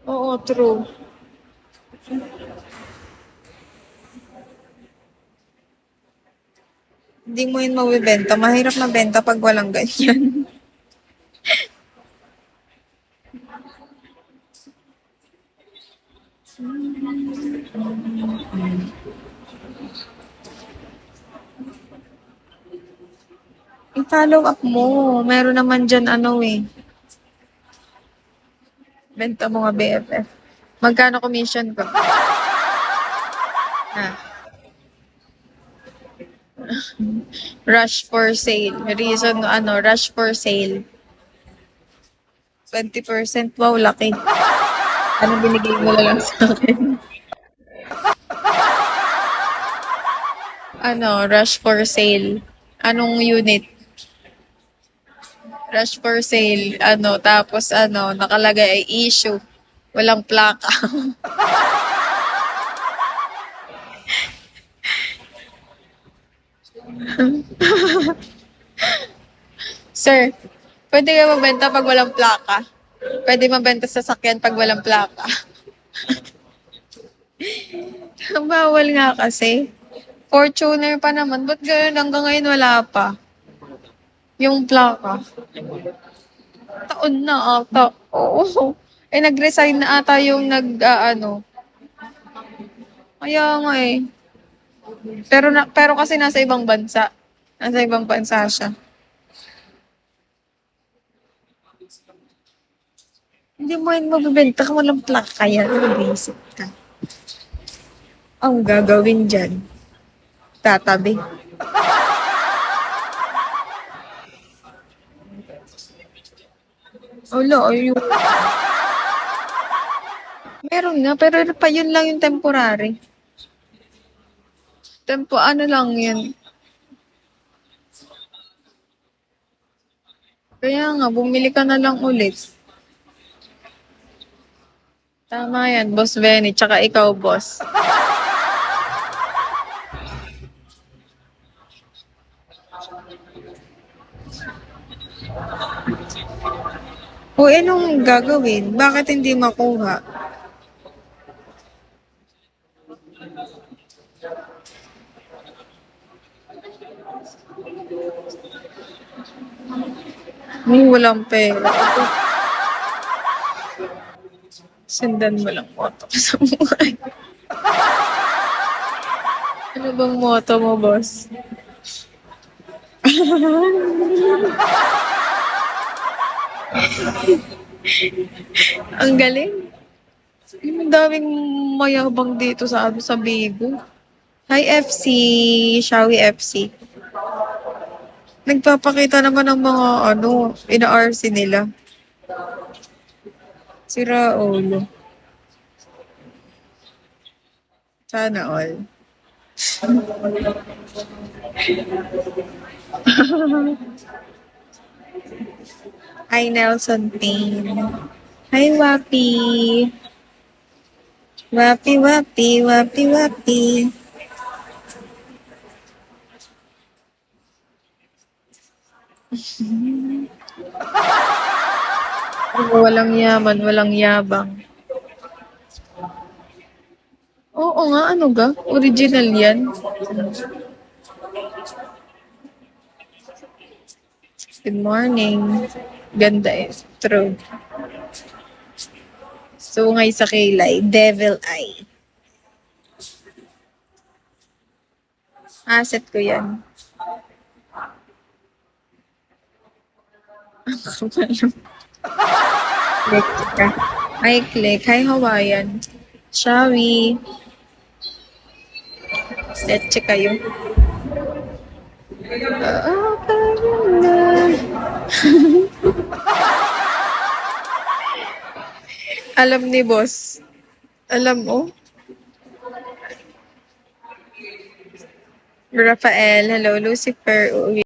Oo, true. Hindi mo yun mabibenta. Mahirap mabenta pag walang ganyan. I-follow up mo. Meron naman dyan ano eh. Benta mo nga BFF. Magkano commission ko? Ah, rush for sale. Reason ano, rush for sale. 20%. Wow, laki. Ano binigay mo na lang sa akin? Ano, rush for sale. Anong unit? Rush for sale. Ano, tapos ano, nakalagay ay issue. Walang plaka. Sir, pwede ka mabenta pag walang plaka? Pwede mabenta sa sakyan pag walang plaka? Bawal nga kasi. Fortuner pa naman. Ba't ganun hanggang ngayon wala pa? Yung plaka. Taon na ata. Oo. Eh, nag-resign na ata yung ano. Kaya nga eh. Pero kasi nasa ibang bansa. Nasa ibang bansa siya. Hindi mo yun mabibenta kung walang plaka yan. Basic ka. Ang gagawin dyan, tatabi. Wala, ayun. Meron nga, pero pa yun lang yung temporary. Ano lang yun. Kaya nga, bumili ka na lang ulit. Tama yan, Boss Benny. Tsaka ikaw, boss. O, anong gagawin? Bakit hindi makuha? Walang pera. Sundan mo lang moto ko sa buhay. Ano bang moto mo, boss? Ang galing. Ang daming mayabang dito sa Bigo. Hi, FC. Shawi FC. Nagpapakita naman ng mga ina-RC nila. Sira ulo. Sana all. Hi, Nelson Payne. Hi, Wapi. Wapi, Wapi, Wapi, Wapi. Walang yaman, walang yabang. Oo nga, ano ga? Original yan. Good morning. Ganda eh. True. Sungay sa kilay. Devil eye. Asset ko yan. Click ka. Hi, Click. Hi, Hawaiian. Shawi. Let's kayo. Alam ni boss. Alam mo? Rafael, hello. Lucifer, uuwi